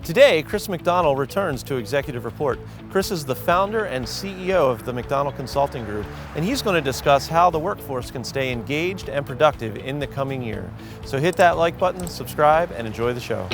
Today, Chris McDonell returns to Executive Report. Chris is the founder and CEO of the McDonell Consulting Group, and he's going to discuss how the workforce can stay engaged and productive in the coming year. So hit that like button, subscribe, and enjoy the show.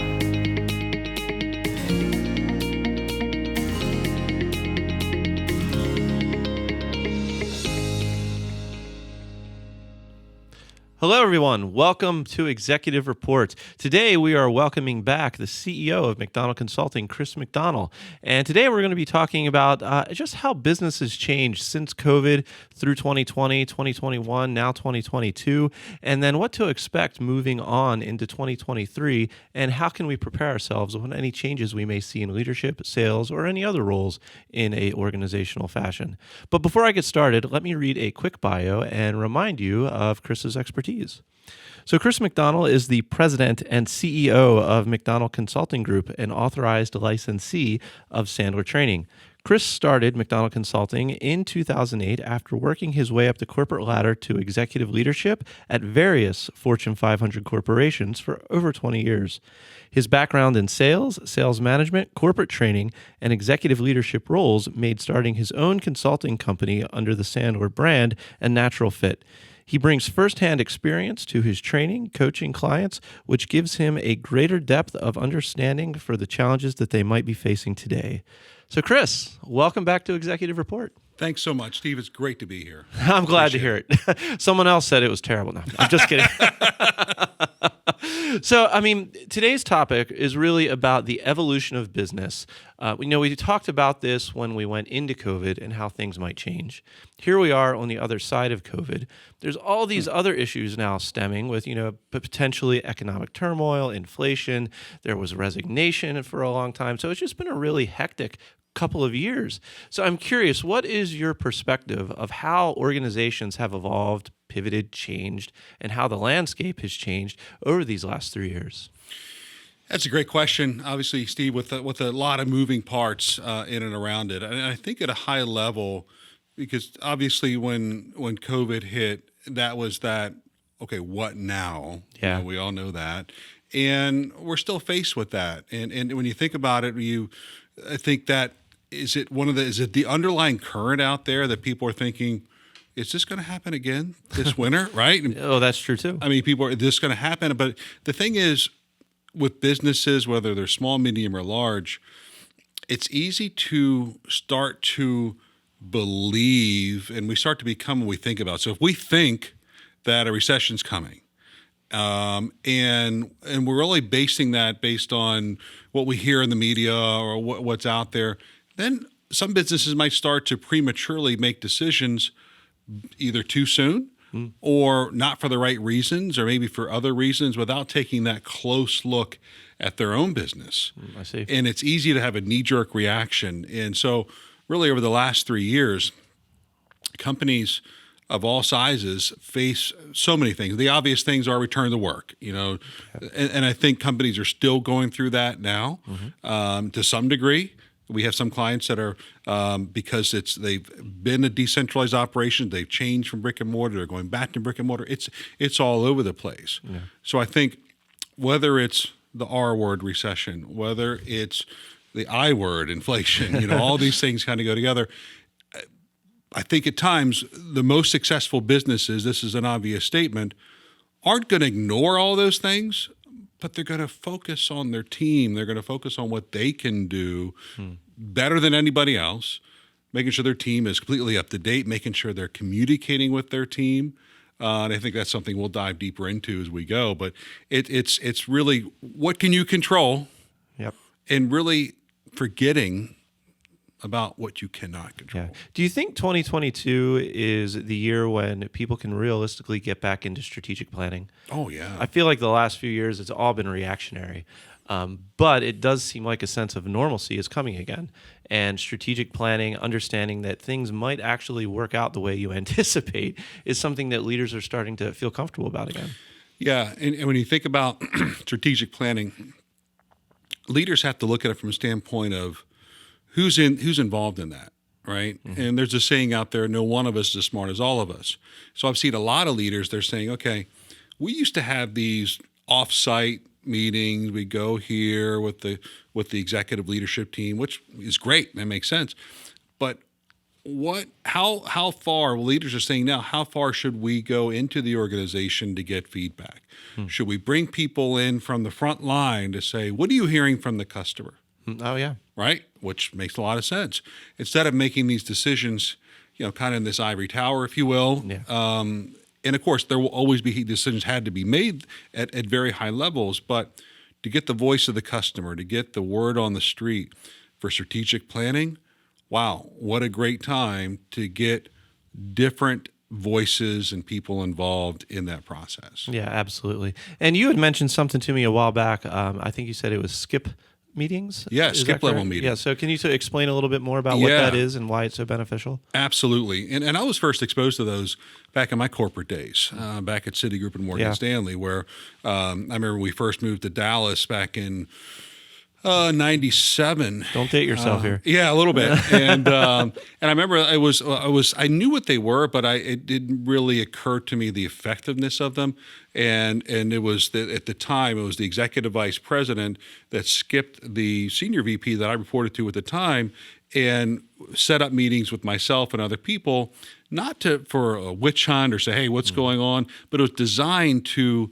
Hello, everyone. Welcome to Executive Report. Today, we are welcoming back the CEO of McDonell Consulting, Chris McDonell. And today, we're going to be talking about just how business has changed since COVID through 2020, 2021, now 2022, and then what to expect moving on into 2023, and how can we prepare ourselves on any changes we may see in leadership, sales, or any other roles in a organizational fashion. But before I get started, let me read a quick bio and remind you of Chris's expertise. So Chris McDonell is the president and CEO of McDonell Consulting Group, an authorized licensee of Sandler Training. Chris started McDonell Consulting in 2008 after working his way up the corporate ladder to executive leadership at various Fortune 500 corporations for over 20 years. His background in sales, sales management, corporate training, and executive leadership roles made starting his own consulting company under the Sandler brand a natural fit. He brings firsthand experience to his training, coaching clients, which gives him a greater depth of understanding for the challenges that they might be facing today. So, Chris, welcome back to Executive Report. Thanks so much, Steve. It's great to be here. I'm glad to hear it. Someone else said it was terrible. No, I'm just kidding. So, today's topic is really about the evolution of business. We talked about this when we went into COVID and how things might change. Here we are on the other side of COVID. There's all these other issues now stemming with, potentially economic turmoil, inflation. There was resignation for a long time. So it's just been a really hectic couple of years. So I'm curious, what is your perspective of how organizations have evolved, pivoted, changed, and how the landscape has changed over these last 3 years? That's a great question. Obviously, Steve, with a lot of moving parts in and around it. And I think at a high level, because obviously when COVID hit, that was that, okay, what now? Yeah. We all know that. And we're still faced with that. And when you think about it, I think that is it the underlying current out there that people are thinking, is this going to happen again this winter, right? Oh, that's true too. People are, this going to happen. But the thing is, with businesses, whether they're small, medium, or large, it's easy to start to believe, and we start to become what we think about. So if we think that a recession's coming, and we're only basing that based on what we hear in the media or what's out there, then some businesses might start to prematurely make decisions either too soon or not for the right reasons, or maybe for other reasons, without taking that close look at their own business. I see. And it's easy to have a knee-jerk reaction. And so really over the last 3 years, companies of all sizes face so many things. The obvious things are return to work, and I think companies are still going through that now to some degree. We have some clients that are, because they've been a decentralized operation, they've changed from brick and mortar, they're going back to brick and mortar. It's all over the place. Yeah. So I think whether it's the R word recession, whether it's the I word inflation, all these things kind of go together. I think at times the most successful businesses, this is an obvious statement, aren't going to ignore all those things, but they're going to focus on their team. They're going to focus on what they can do better than anybody else, making sure their team is completely up to date, making sure they're communicating with their team. And I think that's something we'll dive deeper into as we go. But it's really what can you control, and really forgetting about what you cannot control. Yeah. Do you think 2022 is the year when people can realistically get back into strategic planning? Oh, yeah. I feel like the last few years, it's all been reactionary. But it does seem like a sense of normalcy is coming again. And strategic planning, understanding that things might actually work out the way you anticipate, is something that leaders are starting to feel comfortable about again. Yeah. And when you think about strategic planning, leaders have to look at it from a standpoint of who's involved in that, right? Mm-hmm. And there's a saying out there, no one of us is as smart as all of us. So I've seen a lot of leaders, they're saying, okay, we used to have these off-site meetings. We go here with the executive leadership team, which is great. That makes sense. But how far, leaders are saying now, how far should we go into the organization to get feedback? Should we bring people in from the front line to say, what are you hearing from the customer? Oh, yeah. Right? Which makes a lot of sense. Instead of making these decisions, kind of in this ivory tower, if you will. Yeah. And of course, there will always be decisions had to be made at very high levels, but to get the voice of the customer, to get the word on the street for strategic planning, wow, what a great time to get different voices and people involved in that process. Yeah, absolutely. And you had mentioned something to me a while back. I think you said it was skip meetings. Yeah, Is skip that level correct? meetings. Yeah. So can you explain a little bit more about what that is and why it's so beneficial? Absolutely. And I was first exposed to those back in my corporate days, back at Citigroup and Morgan Stanley, where I remember we first moved to Dallas back in 97. Don't date yourself here. Yeah, a little bit. And I remember I knew what they were, but it didn't really occur to me the effectiveness of them. And it was at the time, it was the executive vice president that skipped the senior VP that I reported to at the time and set up meetings with myself and other people, not for a witch hunt or say, hey, what's going on? But it was designed to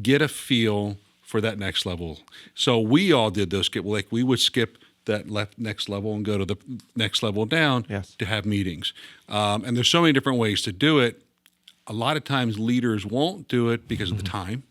get a feel for that next level. So we all did those skip, like we would skip that next level and go to the next level down to have meetings. And there's so many different ways to do it. A lot of times leaders won't do it because of the time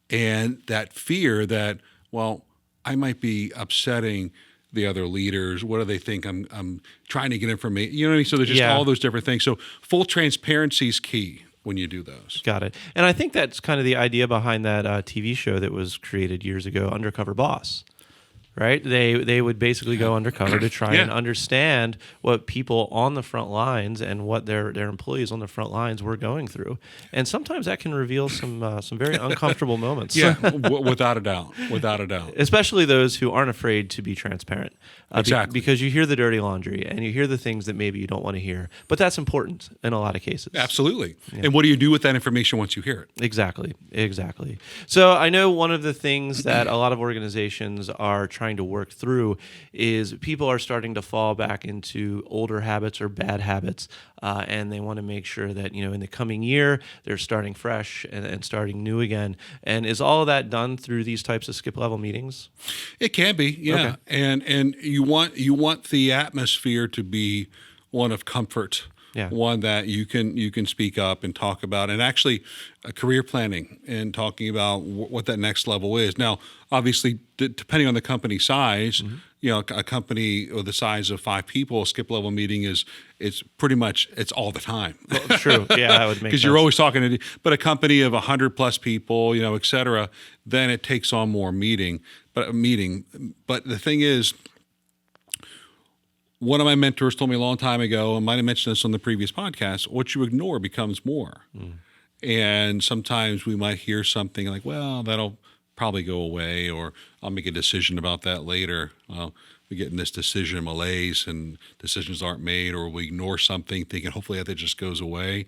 and that fear that, well, I might be upsetting the other leaders. What do they think? I'm trying to get information. You know what I mean? So there's just all those different things. So full transparency is key when you do those. Got it. And I think that's kind of the idea behind that TV show that was created years ago, Undercover Boss. Right? They would basically go undercover to try and understand what people on the front lines and what their employees on the front lines were going through. And sometimes that can reveal some very uncomfortable moments. Without a doubt. Without a doubt. Especially those who aren't afraid to be transparent. Exactly. Because you hear the dirty laundry and you hear the things that maybe you don't want to hear. But that's important in a lot of cases. Absolutely. And what do you do with that information once you hear it? Exactly. So I know one of the things that a lot of organizations are trying to work through is people are starting to fall back into older habits or bad habits, and they want to make sure that in the coming year they're starting fresh and starting new again. And is all of that done through these types of skip level meetings? It can be, yeah. Okay. And you want the atmosphere to be one of comfort. Yeah. One that you can speak up and talk about, and actually career planning and talking about what that next level is. Now, obviously, depending on the company size, a company of the size of 5 people, a skip level meeting it's pretty much all the time. Well, true, yeah, that would make sense. Because you're always talking to, but a company of 100+ people, et cetera, then it takes on more meeting. But the thing is, one of my mentors told me a long time ago, and might have mentioned this on the previous podcast, what you ignore becomes more. And sometimes we might hear something like, well, that'll probably go away, or I'll make a decision about that later. Well, we get in this decision malaise and decisions aren't made, or we ignore something thinking hopefully that just goes away.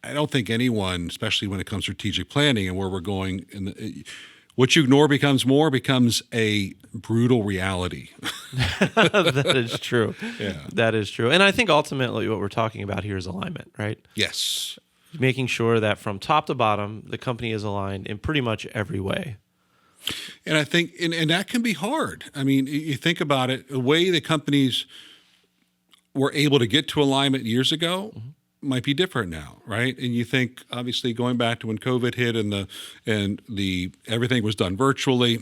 I don't think anyone, especially when it comes to strategic planning and where we're going, what you ignore becomes a brutal reality. That is true. Yeah. That is true. And I think ultimately what we're talking about here is alignment, right? Yes. Making sure that from top to bottom, the company is aligned in pretty much every way. And I think, and that can be hard. I mean, you think about it, the way the companies were able to get to alignment years ago might be different now, right? And you think, obviously, going back to when COVID hit and the everything was done virtually,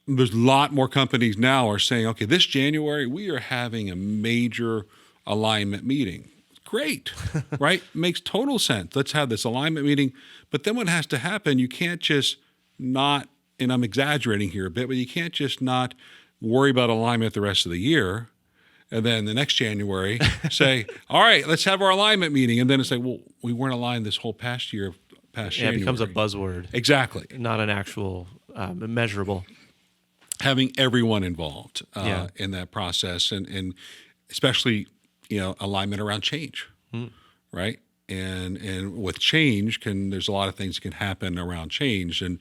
there's a lot more companies now are saying, okay, this January we are having a major alignment meeting. Great, right? Makes total sense. Let's have this alignment meeting. But then what has to happen, you can't just not, and I'm exaggerating here a bit, but you can't just not worry about alignment the rest of the year. And then the next January say, all right, let's have our alignment meeting. And then it's like, well, we weren't aligned this whole past January. It becomes a buzzword. Exactly. Not an actual measurable. Having everyone involved in that process and especially, alignment around change, right? And with change, there's a lot of things that can happen around change, and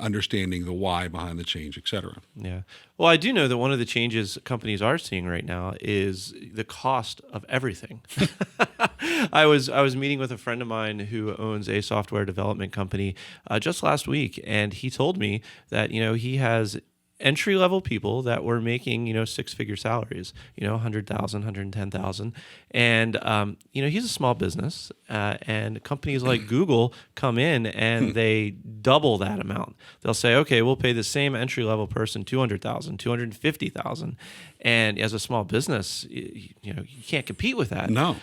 understanding the why behind the change, et cetera. Yeah. Well, I do know that one of the changes companies are seeing right now is the cost of everything. I was meeting with a friend of mine who owns a software development company just last week, and he told me that he has entry-level people that were making, six-figure salaries, 100,000, 110,000. And, he's a small business, and companies like Google come in and they double that amount. They'll say, okay, we'll pay the same entry-level person 200,000, 250,000. And as a small business, you can't compete with that. No.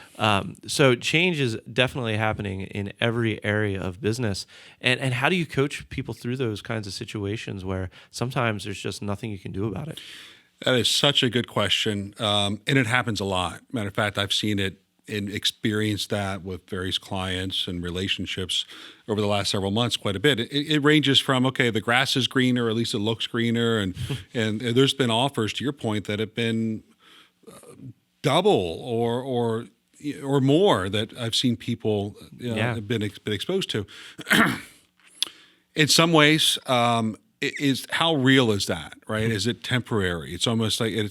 So change is definitely happening in every area of business. And how do you coach people through those kinds of situations where sometimes there's just nothing you can do about it? That is such a good question. And it happens a lot. Matter of fact, I've seen it and experienced that with various clients and relationships over the last several months quite a bit. It ranges from, okay, the grass is greener, or at least it looks greener. And, and there's been offers, to your point, that have been double or more that I've seen people have been exposed to. In some ways, is how real is that, right? Is it temporary? It's almost like I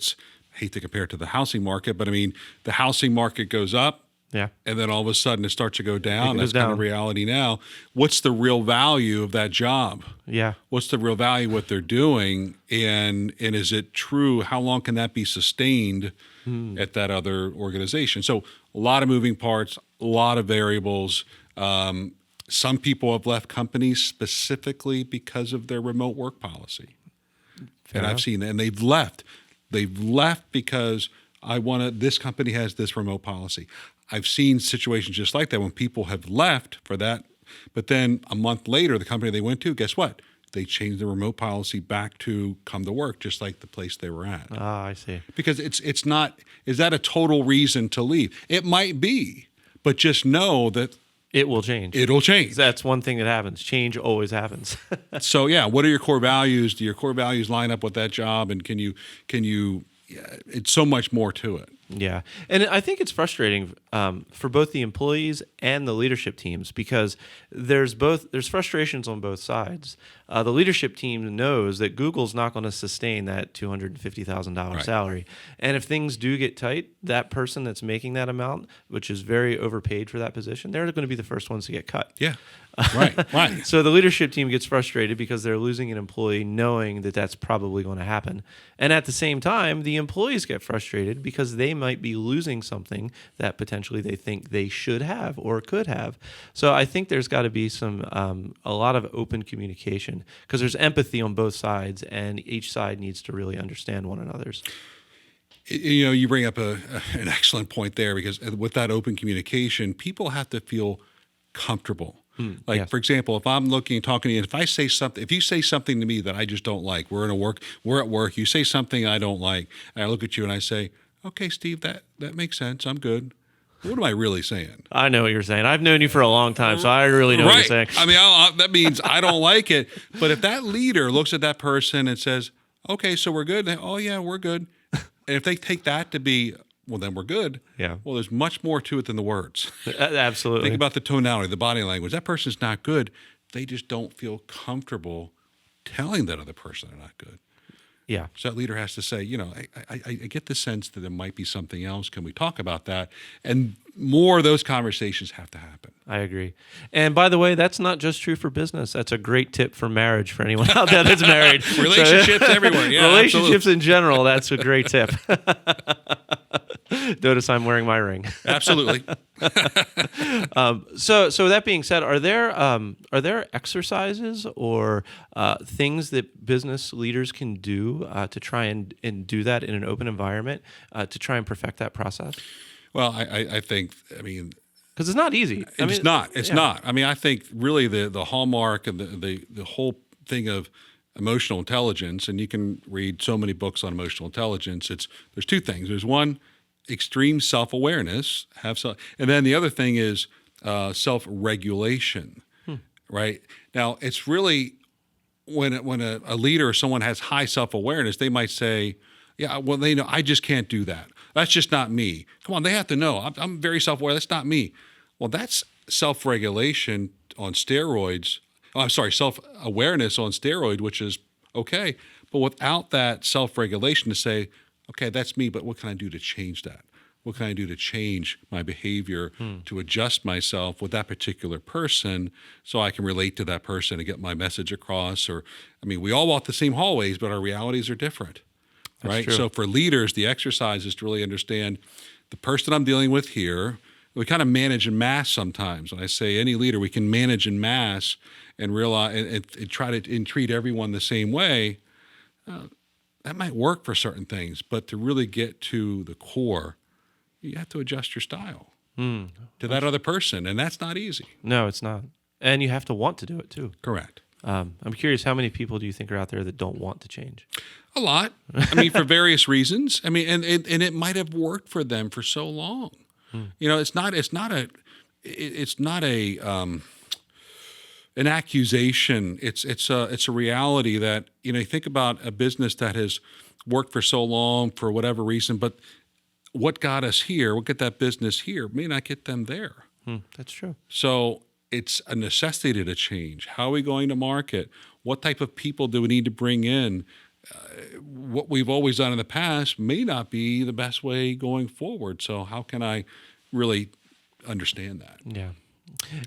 hate to compare it to the housing market, but I mean, the housing market goes up, and then all of a sudden it starts to go down. That's kind of reality now. What's the real value of that job? Yeah. What's the real value of what they're doing? And is it true? How long can that be sustained at that other organization? So a lot of moving parts, a lot of variables. Some people have left companies specifically because of their remote work policy. Fair enough. I've seen that, and they've left. They've left because this company has this remote policy. I've seen situations just like that when people have left for that, but then a month later, the company they went to, guess what? They changed the remote policy back to come to work, just like the place they were at. Ah, I see. Because it's not, is that a total reason to leave? It might be, but just know that it will change. It'll change. That's one thing that happens. Change always happens. So yeah, what are your core values? Do your core values line up with that job? And can you? It's so much more to it. Yeah. And I think it's frustrating for both the employees and the leadership teams because there's frustrations on both sides. The leadership team knows that Google's not going to sustain that $250,000 salary. And if things do get tight, that person that's making that amount, which is very overpaid for that position, they're going to be the first ones to get cut. Yeah. Right. So the leadership team gets frustrated because they're losing an employee knowing that that's probably going to happen. And at the same time, the employees get frustrated because they might be losing something that potentially they think they should have or could have. So I think there's got to be a lot of open communication because there's empathy on both sides and each side needs to really understand one another's. You bring up an excellent point there because with that open communication, people have to feel comfortable. For example, if I'm talking to you, if you say something to me that I just don't like, we're at work, you say something I don't like, and I look at you and I say, okay, Steve, that makes sense. I'm good. What am I really saying? I know what you're saying. I've known you for a long time, so I really know what you're saying. I mean, that means I don't like it. But if that leader looks at that person and says, okay, so we're good. Oh yeah, we're good. And if they take that to be, well, then we're good. Yeah. Well, there's much more to it than the words. Absolutely. Think about the tonality, the body language. That person's not good. They just don't feel comfortable telling that other person they're not good. Yeah. So that leader has to say, I get the sense that there might be something else. Can we talk about that? And more of those conversations have to happen. I agree. And by the way, that's not just true for business. That's a great tip for marriage for anyone out there that's married. Relationships everywhere. Yeah, relationships in general, that's a great tip. Notice I'm wearing my ring. Absolutely. So that being said, are there exercises or things that business leaders can do to try and do that in an open environment to try and perfect that process? Well, I think, because it's not easy. It's not. I mean, I think really the hallmark and the whole thing of emotional intelligence, and you can read so many books on emotional intelligence. There's two things. There's one, extreme self-awareness, and then the other thing is self-regulation. Right now, it's really when a leader or someone has high self-awareness, they might say, "Yeah, well, they know I just can't do that. That's just not me." Come on, they have to know. I'm very self-aware. That's not me. Well, that's self-regulation on steroids. Oh, I'm sorry, self-awareness on steroid, which is okay. But without that self-regulation to say, okay, that's me, but what can I do to change that? What can I do to change my behavior, to adjust myself with that particular person so I can relate to that person and get my message across? Or, I mean, we all walk the same hallways, but our realities are different, right? true. So for leaders, the exercise is to really understand the person I'm dealing with here. We kind of manage in mass sometimes. When I say any leader, we can manage in mass and realize and try to treat everyone the same way. That might work for certain things, but to really get to the core, you have to adjust your style to that other person, and that's not easy. No, it's not. And you have to want to do it too. Correct. I'm curious, how many people do you think are out there that don't want to change? A lot. I mean, for various reasons. I mean, and it might have worked for them for so long. You know, it's not an accusation. It's a reality that, you know, you think about a business that has worked for so long for whatever reason, but what got us here, what got that business here, may not get them there. That's true. So it's a necessity to change. How are we going to market? What type of people do we need to bring in? What we've always done in the past may not be the best way going forward. So how can I really understand that Yeah.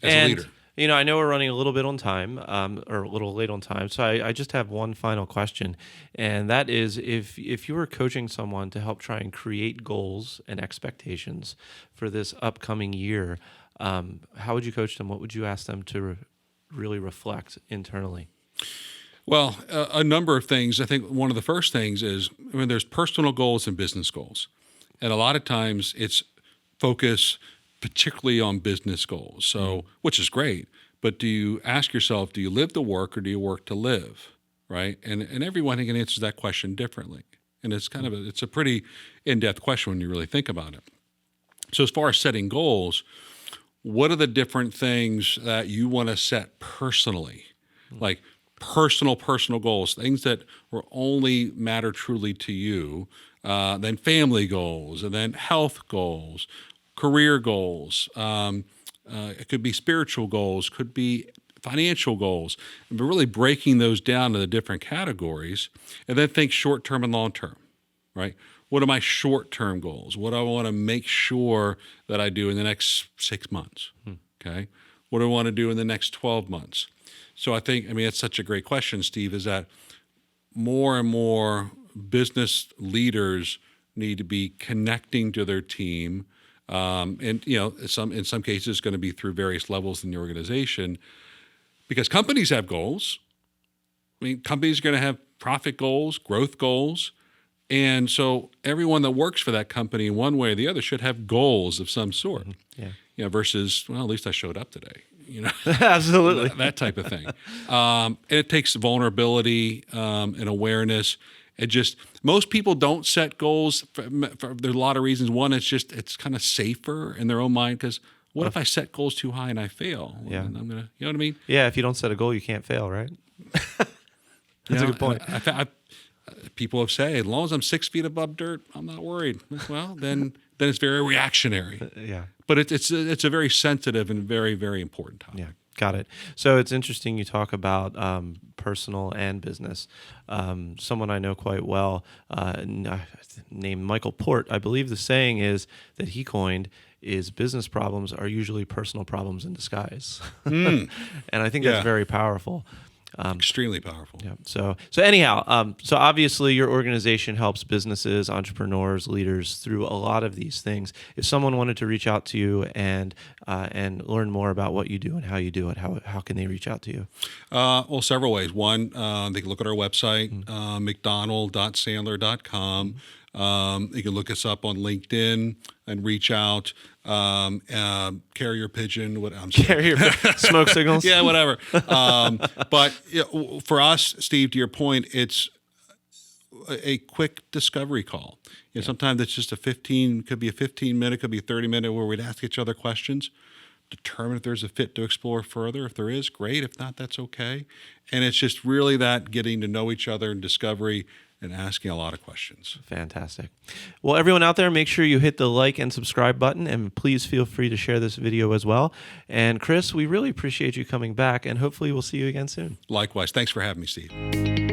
as a leader? You know, I know we're running a little bit on time, or a little late on time. So I just have one final question, and that is, if you were coaching someone to help try and create goals and expectations for this upcoming year, how would you coach them? What would you ask them to really reflect internally? Well, a number of things. I think one of the first things is, I mean, there's personal goals and business goals, and a lot of times it's focus particularly on business goals. So, which is great, but do you ask yourself, do you live to work or do you work to live, right? And everyone can answer that question differently. And it's kind of it's a pretty in-depth question when you really think about it. So as far as setting goals, what are the different things that you want to set personally? Like personal goals, things that will only matter truly to you, then family goals, and then health goals, career goals. It could be spiritual goals, could be financial goals, but really breaking those down to the different categories, and then think short-term and long-term, right? What are my short-term goals? What do I want to make sure that I do in the next 6 months? Okay. What do I want to do in the next 12 months? So I think, I mean, it's such a great question, Steve, is that more and more business leaders need to be connecting to their team. And, you know, in some cases, it's going to be through various levels in the organization, because companies have goals. I mean, companies are going to have profit goals, growth goals. And so everyone that works for that company in one way or the other should have goals of some sort. Yeah. You know, versus, well, at least I showed up today. You know, Absolutely. that type of thing. And it takes vulnerability and awareness. It just, most people don't set goals there's a lot of reasons. One, it's kind of safer in their own mind, because what if I set goals too high and I fail? Well, Yeah. then I'm gonna, you know what I mean? Yeah, if you don't set a goal, you can't fail, right? That's a good point. People have said, as long as I'm 6 feet above dirt, I'm not worried. Well, then it's very reactionary. Yeah. But it's a very sensitive and very, very important topic. Yeah, got it. So it's interesting you talk about personal and business. Someone I know quite well, named Michael Port, I believe the saying is that he coined is business problems are usually personal problems in disguise. And I think that's very powerful. Extremely powerful. Yeah. So anyhow, so obviously your organization helps businesses, entrepreneurs, leaders through a lot of these things. If someone wanted to reach out to you and learn more about what you do and how you do it, how can they reach out to you? Well, several ways. One, they can look at our website, mcdonell.sandler.com. You can look us up on LinkedIn and reach out. Carrier pigeon, Carrier smoke signals. Yeah, whatever. But for us, Steve, to your point, it's a quick discovery call. Sometimes it's just could be a 15-minute, could be a 30-minute where we'd ask each other questions. determine if there's a fit to explore further. If there is, great. If not, that's okay. And it's just really that getting to know each other and discovery and asking a lot of questions. Fantastic. Well, everyone out there, make sure you hit the like and subscribe button, and please feel free to share this video as well. And Chris, we really appreciate you coming back, and hopefully we'll see you again soon. Likewise. Thanks for having me, Steve.